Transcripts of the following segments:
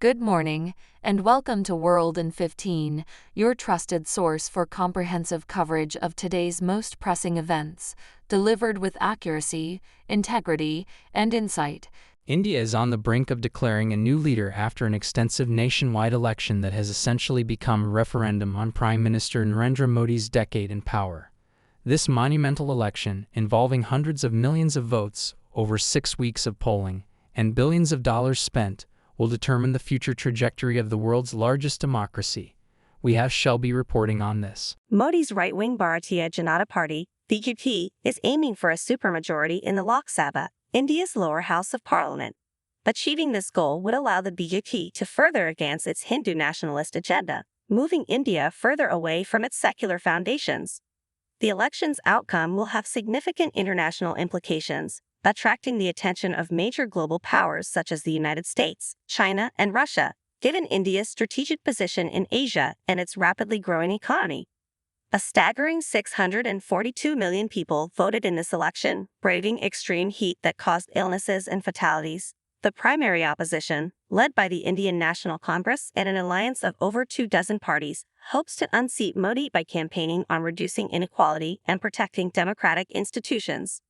Good morning, and welcome to World in 15, your trusted source for comprehensive coverage of today's most pressing events, delivered with accuracy, integrity, and insight. India is on the brink of declaring a new leader after an extensive nationwide election that has essentially become a referendum on Prime Minister Narendra Modi's decade in power. This monumental election, involving hundreds of millions of votes, over 6 weeks of polling, and billions of dollars spent, will determine the future trajectory of the world's largest democracy. We have Shelby reporting on this. Modi's right-wing Bharatiya Janata Party, BJP, is aiming for a supermajority in the Lok Sabha, India's lower house of parliament. Achieving this goal would allow the BJP to further advance its Hindu nationalist agenda, moving India further away from its secular foundations. The election's outcome will have significant international implications, attracting the attention of major global powers such as the United States, China, and Russia, given India's strategic position in Asia and its rapidly growing economy. A staggering 642 million people voted in this election, braving extreme heat that caused illnesses and fatalities. The primary opposition, led by the Indian National Congress and an alliance of over 24 parties, hopes to unseat Modi by campaigning on reducing inequality and protecting democratic institutions.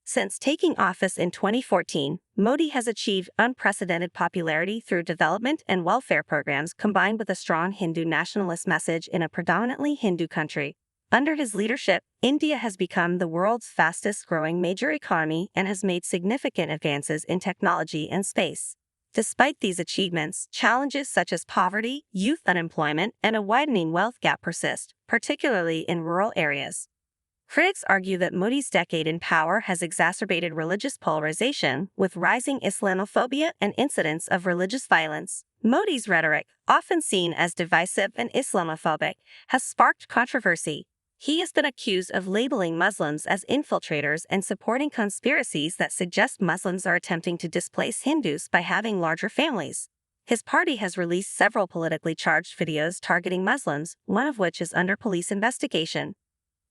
Since taking office in 2014, Modi has achieved unprecedented popularity through development and welfare programs combined with a strong Hindu nationalist message in a predominantly Hindu country. Under his leadership, India has become the world's fastest-growing major economy and has made significant advances in technology and space. Despite these achievements, challenges such as poverty, youth unemployment, and a widening wealth gap persist, particularly in rural areas. Critics argue that Modi's decade in power has exacerbated religious polarization, with rising Islamophobia and incidents of religious violence. Modi's rhetoric, often seen as divisive and Islamophobic, has sparked controversy. He has been accused of labeling Muslims as infiltrators and supporting conspiracies that suggest Muslims are attempting to displace Hindus by having larger families. His party has released several politically charged videos targeting Muslims, one of which is under police investigation.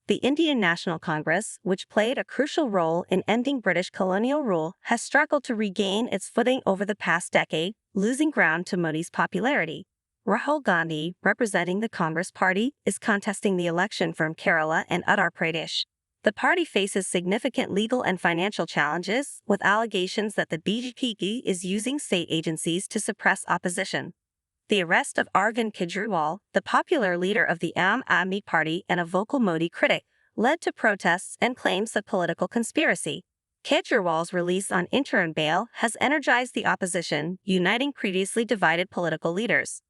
The Indian National Congress, which played a crucial role in ending British colonial rule, has struggled to regain its footing over the past decade, losing ground to Modi's popularity. Rahul Gandhi, representing the Congress Party, is contesting the election from Kerala and Uttar Pradesh. The party faces significant legal and financial challenges, with allegations that the BJP is using state agencies to suppress opposition. The arrest of Arvind Kejriwal, the popular leader of the Aam Aadmi Party and a vocal Modi critic, led to protests and claims of political conspiracy. Kejriwal's release on interim bail has energized the opposition, uniting previously divided political leaders.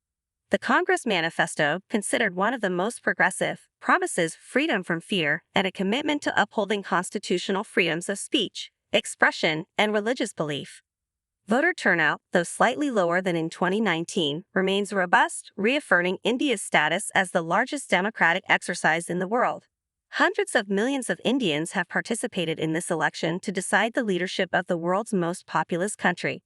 The Congress manifesto, considered one of the most progressive, promises freedom from fear and a commitment to upholding constitutional freedoms of speech, expression, and religious belief. Voter turnout, though slightly lower than in 2019, remains robust, reaffirming India's status as the largest democratic exercise in the world. Hundreds of millions of Indians have participated in this election to decide the leadership of the world's most populous country.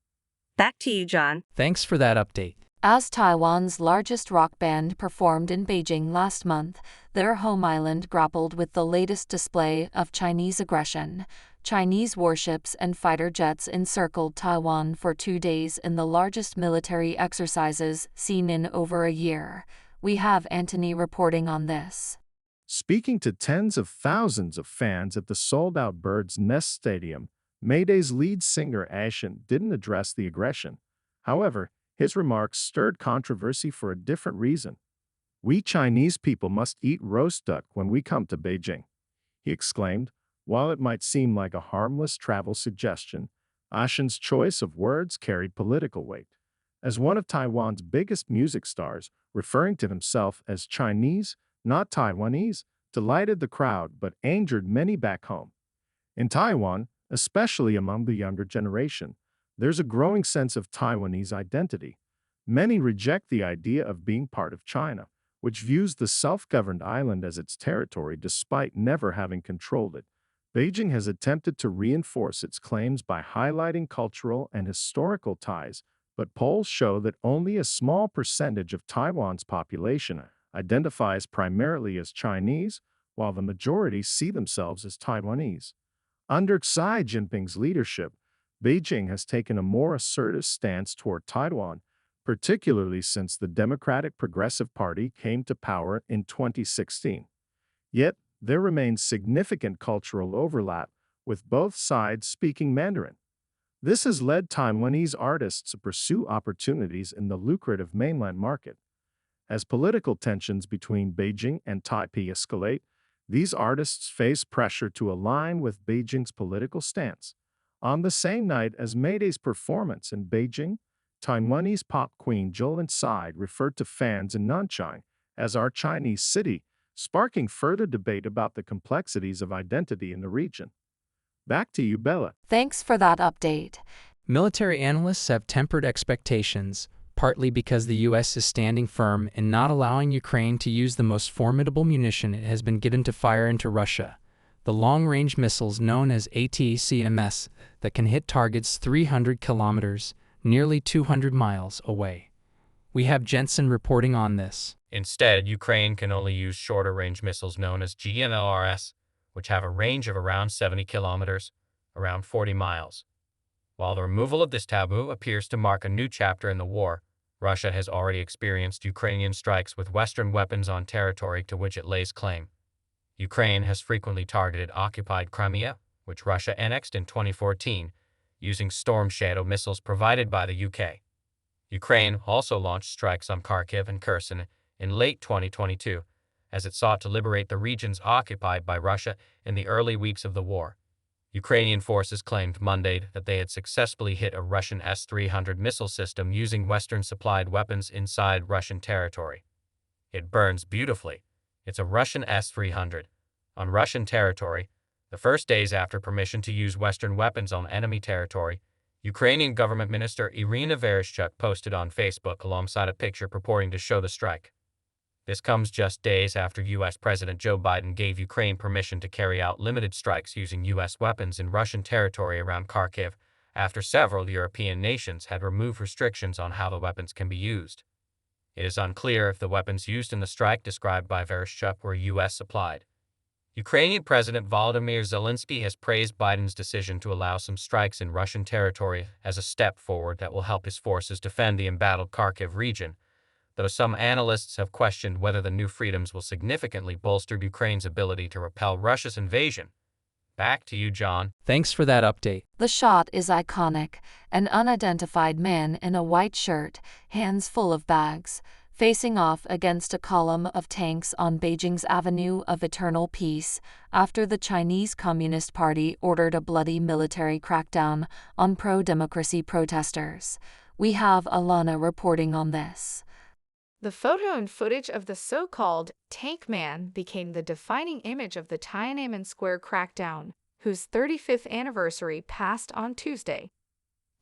Back to you, John. Thanks for that update. As Taiwan's largest rock band performed in Beijing last month, their home island grappled with the latest display of Chinese aggression. Chinese warships and fighter jets encircled Taiwan for 2 days in the largest military exercises seen in over a year. We have Anthony reporting on this. Speaking to tens of thousands of fans at the sold-out Bird's Nest Stadium, Mayday's lead singer Ashen didn't address the aggression. However, his remarks stirred controversy for a different reason. "We Chinese people must eat roast duck when we come to Beijing," he exclaimed. While it might seem like a harmless travel suggestion, Ashen's choice of words carried political weight. As one of Taiwan's biggest music stars, referring to himself as Chinese, not Taiwanese, delighted the crowd but angered many back home. In Taiwan, especially among the younger generation, there's a growing sense of Taiwanese identity. Many reject the idea of being part of China, which views the self-governed island as its territory despite never having controlled it. Beijing has attempted to reinforce its claims by highlighting cultural and historical ties, but polls show that only a small percentage of Taiwan's population identifies primarily as Chinese, while the majority see themselves as Taiwanese. Under Xi Jinping's leadership, Beijing has taken a more assertive stance toward Taiwan, particularly since the Democratic Progressive Party came to power in 2016. Yet, there remains significant cultural overlap, with both sides speaking Mandarin. This has led Taiwanese artists to pursue opportunities in the lucrative mainland market. As political tensions between Beijing and Taipei escalate, these artists face pressure to align with Beijing's political stance. On the same night as May Day's performance in Beijing, Taiwanese pop queen Jolin Tsai referred to fans in Nanchang as our Chinese city, sparking further debate about the complexities of identity in the region. Back to you, Bella. Thanks for that update. Military analysts have tempered expectations, partly because the U.S. is standing firm in not allowing Ukraine to use the most formidable munition it has been given to fire into Russia, the long-range missiles known as ATACMS that can hit targets 300 kilometers, nearly 200 miles away. We have Jensen reporting on this. Instead, Ukraine can only use shorter-range missiles known as GMLRS, which have a range of around 70 kilometers, around 40 miles. While the removal of this taboo appears to mark a new chapter in the war, Russia has already experienced Ukrainian strikes with Western weapons on territory to which it lays claim. Ukraine has frequently targeted occupied Crimea, which Russia annexed in 2014, using Storm Shadow missiles provided by the UK. Ukraine also launched strikes on Kharkiv and Kherson in late 2022, as it sought to liberate the regions occupied by Russia in the early weeks of the war. Ukrainian forces claimed Monday that they had successfully hit a Russian S-300 missile system using Western-supplied weapons inside Russian territory. It burns beautifully. It's a Russian S-300. On Russian territory, the first days after permission to use Western weapons on enemy territory, Ukrainian government minister Irina Vereshchuk posted on Facebook alongside a picture purporting to show the strike. This comes just days after U.S. President Joe Biden gave Ukraine permission to carry out limited strikes using U.S. weapons in Russian territory around Kharkiv, after several European nations had removed restrictions on how the weapons can be used. It is unclear if the weapons used in the strike described by Vereshchuk were U.S. supplied. Ukrainian President Volodymyr Zelensky has praised Biden's decision to allow some strikes in Russian territory as a step forward that will help his forces defend the embattled Kharkiv region, though some analysts have questioned whether the new freedoms will significantly bolster Ukraine's ability to repel Russia's invasion. Back to you, John. Thanks for that update. The shot is iconic. An unidentified man in a white shirt, hands full of bags, facing off against a column of tanks on Beijing's Avenue of Eternal Peace after the Chinese Communist Party ordered a bloody military crackdown on pro-democracy protesters. We have Alana reporting on this. The photo and footage of the so-called Tank Man became the defining image of the Tiananmen Square crackdown, whose 35th anniversary passed on Tuesday.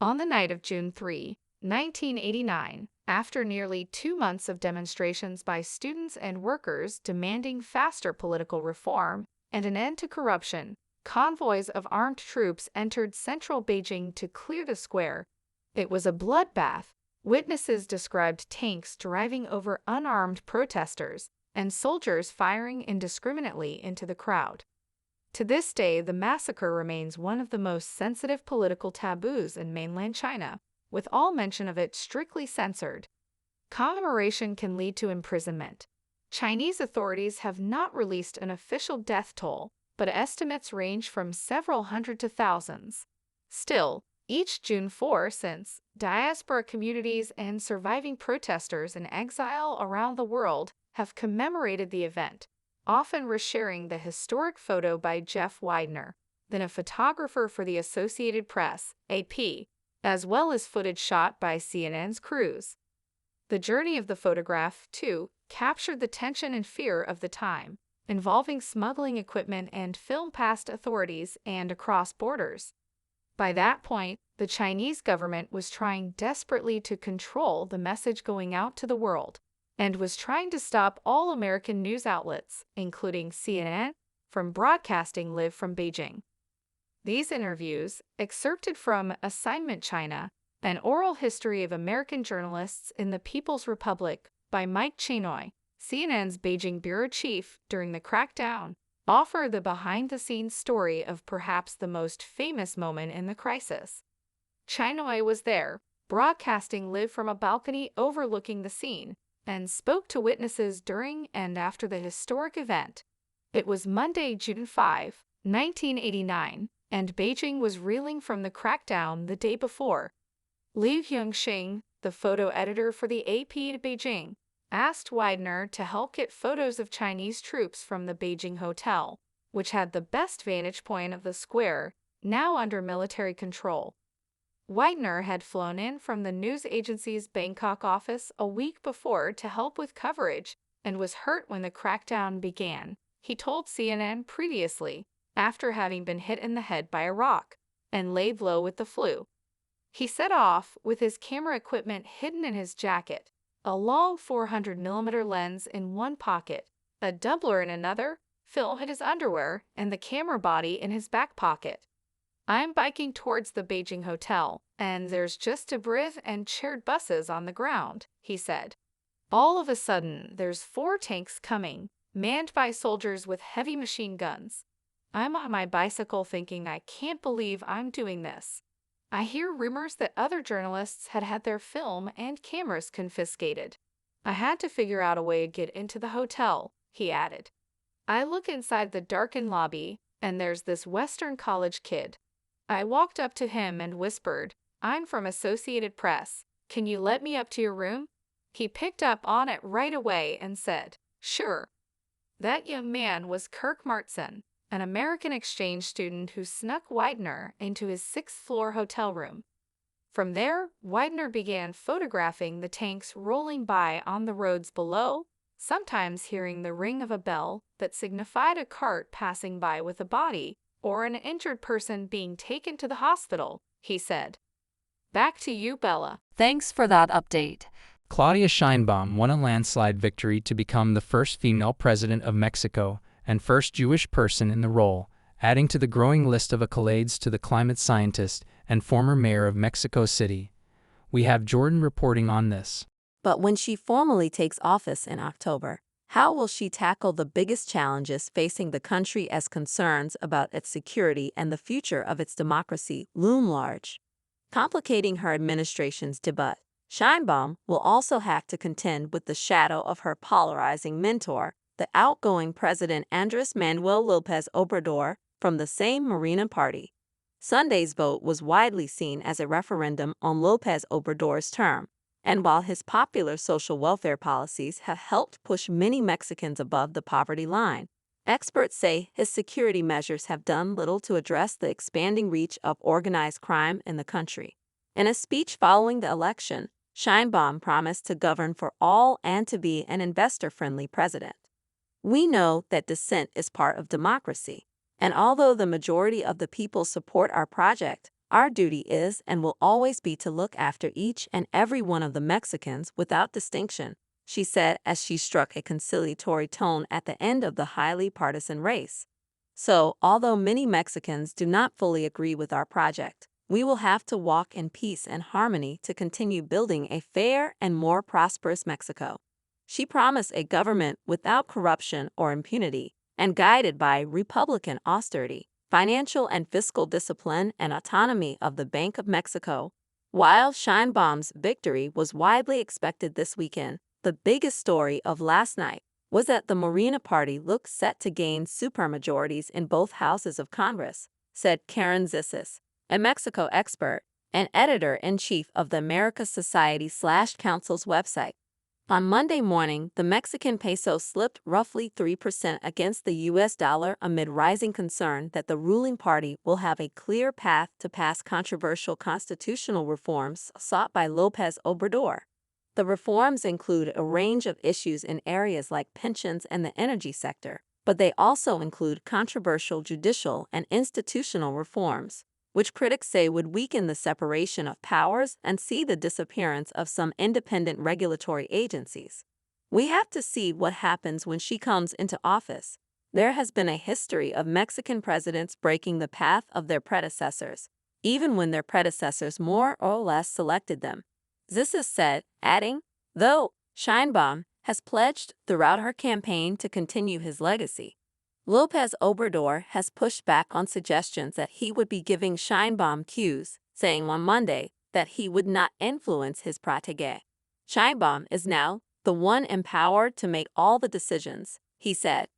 On the night of June 3, 1989, after nearly 2 months of demonstrations by students and workers demanding faster political reform and an end to corruption, convoys of armed troops entered central Beijing to clear the square. It was a bloodbath. Witnesses described tanks driving over unarmed protesters and soldiers firing indiscriminately into the crowd. To this day, the massacre remains one of the most sensitive political taboos in mainland China, with all mention of it strictly censored. Commemoration can lead to imprisonment. Chinese authorities have not released an official death toll, but estimates range from several hundred to thousands. Still, each June 4 since, diaspora communities and surviving protesters in exile around the world have commemorated the event, often resharing the historic photo by Jeff Widener, then a photographer for the Associated Press, AP, as well as footage shot by CNN's crews. The journey of the photograph, too, captured the tension and fear of the time, involving smuggling equipment and film past authorities and across borders. By that point, the Chinese government was trying desperately to control the message going out to the world, and was trying to stop all American news outlets, including CNN, from broadcasting live from Beijing. These interviews, excerpted from Assignment China, an oral history of American journalists in the People's Republic by Mike Chenoy, CNN's Beijing bureau chief during the crackdown, offer the behind-the-scenes story of perhaps the most famous moment in the crisis. Chenoy was there, broadcasting live from a balcony overlooking the scene, and spoke to witnesses during and after the historic event. It was Monday, June 5, 1989, and Beijing was reeling from the crackdown the day before. Liu Hyungxing, the photo editor for the AP to Beijing, asked Widener to help get photos of Chinese troops from the Beijing hotel, which had the best vantage point of the square, now under military control. Widener had flown in from the news agency's Bangkok office a week before to help with coverage and was hurt when the crackdown began, he told CNN previously, after having been hit in the head by a rock and laid low with the flu. He set off with his camera equipment hidden in his jacket, a long 400mm lens in one pocket, a doubler in another, film in his underwear, and the camera body in his back pocket. I'm biking towards the Beijing hotel, and there's just a bridge and shared buses on the ground, he said. All of a sudden, there's 4 tanks coming, manned by soldiers with heavy machine guns. I'm on my bicycle thinking I can't believe I'm doing this. I hear rumors that other journalists had had their film and cameras confiscated. I had to figure out a way to get into the hotel, he added. I look inside the darkened lobby, and there's this Western college kid. I walked up to him and whispered, "I'm from Associated Press. Can you let me up to your room?" He picked up on it right away and said, "Sure." That young man was Kirk Martson, an American exchange student who snuck Widener into his 6th-floor hotel room. From there, Widener began photographing the tanks rolling by on the roads below, sometimes hearing the ring of a bell that signified a cart passing by with a body or an injured person being taken to the hospital, he said. Back to you, Bella. Thanks for that update. Claudia Sheinbaum won a landslide victory to become the first female president of Mexico and first Jewish person in the role, adding to the growing list of accolades to the climate scientist and former mayor of Mexico City. We have Jordan reporting on this. But when she formally takes office in October, how will she tackle the biggest challenges facing the country as concerns about its security and the future of its democracy loom large? Complicating her administration's debut, Sheinbaum will also have to contend with the shadow of her polarizing mentor, the outgoing President Andrés Manuel López Obrador, from the same Morena party. Sunday's vote was widely seen as a referendum on López Obrador's term, and while his popular social welfare policies have helped push many Mexicans above the poverty line, experts say his security measures have done little to address the expanding reach of organized crime in the country. In a speech following the election, Sheinbaum promised to govern for all and to be an investor-friendly president. "We know that dissent is part of democracy, and although the majority of the people support our project, our duty is and will always be to look after each and every one of the Mexicans without distinction," she said as she struck a conciliatory tone at the end of the highly partisan race. "So, although many Mexicans do not fully agree with our project, we will have to walk in peace and harmony to continue building a fair and more prosperous Mexico." She promised a government without corruption or impunity and guided by Republican austerity, financial and fiscal discipline, and autonomy of the Bank of Mexico. While Sheinbaum's victory was widely expected this weekend, the biggest story of last night was that the Morena party looked set to gain supermajorities in both houses of Congress, said Karen Zissis, a Mexico expert and editor-in-chief of the America Society/Council's website. On Monday morning, the Mexican peso slipped roughly 3% against the U.S. dollar amid rising concern that the ruling party will have a clear path to pass controversial constitutional reforms sought by López Obrador. The reforms include a range of issues in areas like pensions and the energy sector, but they also include controversial judicial and institutional reforms, which critics say would weaken the separation of powers and see the disappearance of some independent regulatory agencies. We have to see what happens when she comes into office. There has been a history of Mexican presidents breaking the path of their predecessors, even when their predecessors more or less selected them, Zissis said, adding, though Sheinbaum has pledged throughout her campaign to continue his legacy. López Obrador has pushed back on suggestions that he would be giving Sheinbaum cues, saying on Monday that he would not influence his protege. Sheinbaum is now the one empowered to make all the decisions, he said.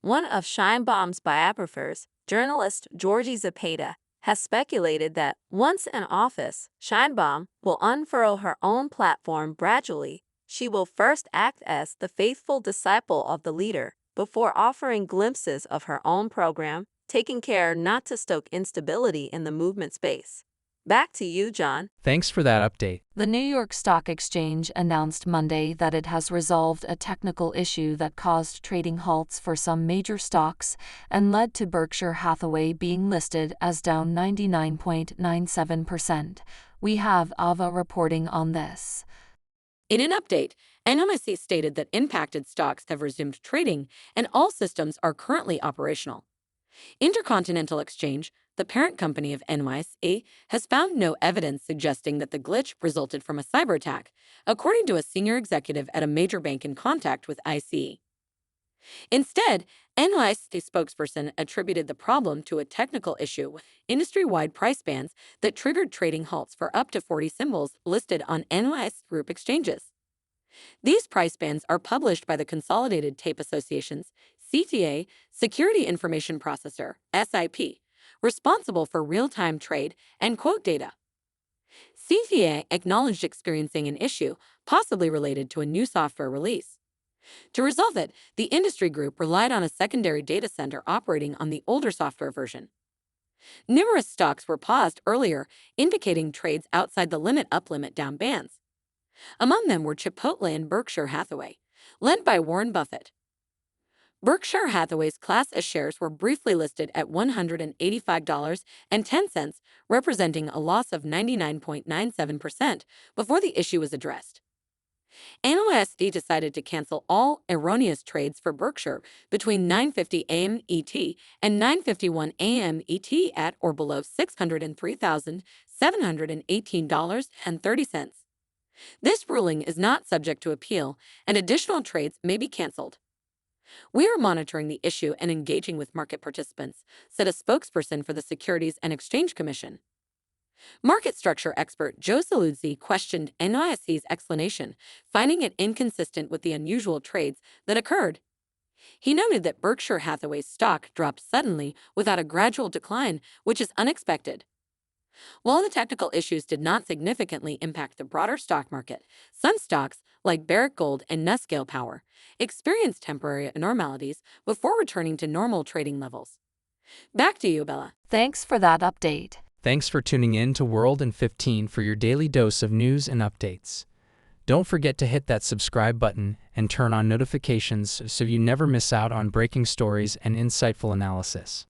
One of Sheinbaum's biographers, journalist Georgie Zapata, has speculated that once in office, Sheinbaum will unfurl her own platform gradually. She will first act as the faithful disciple of the leader before offering glimpses of her own program, taking care not to stoke instability in the movement space. Back to you, John. Thanks for that update. The New York Stock Exchange announced Monday that it has resolved a technical issue that caused trading halts for some major stocks and led to Berkshire Hathaway being listed as down 99.97%. We have Ava reporting on this. In an update, NYSE stated that impacted stocks have resumed trading and all systems are currently operational. Intercontinental Exchange, the parent company of NYSE, has found no evidence suggesting that the glitch resulted from a cyber attack, according to a senior executive at a major bank in contact with ICE. Instead, NYSE spokesperson attributed the problem to a technical issue with industry-wide price bands that triggered trading halts for up to 40 symbols listed on NYSE group exchanges. These price bands are published by the Consolidated Tape Association's CTA, Security Information Processor, SIP, responsible for real-time trade and quote data. CTA acknowledged experiencing an issue possibly related to a new software release. To resolve it, the industry group relied on a secondary data center operating on the older software version. Numerous stocks were paused earlier, indicating trades outside the limit up-limit down bands. Among them were Chipotle and Berkshire Hathaway, led by Warren Buffett. Berkshire Hathaway's Class A shares were briefly listed at $185.10, representing a loss of 99.97% before the issue was addressed. NYSE decided to cancel all erroneous trades for Berkshire between 9:50 a.m. ET and 9:51 a.m. ET at or below $603,718.30. This ruling is not subject to appeal, and additional trades may be canceled. We are monitoring the issue and engaging with market participants, said a spokesperson for the Securities and Exchange Commission. Market structure expert Joe Saluzzi questioned NYSE's explanation, finding it inconsistent with the unusual trades that occurred. He noted that Berkshire Hathaway's stock dropped suddenly without a gradual decline, which is unexpected. While the technical issues did not significantly impact the broader stock market, some stocks, like Barrick Gold and Nuscale Power, experienced temporary abnormalities before returning to normal trading levels. Back to you, Bella. Thanks for that update. Thanks for tuning in to World in 15 for your daily dose of news and updates. Don't forget to hit that subscribe button and turn on notifications so you never miss out on breaking stories and insightful analysis.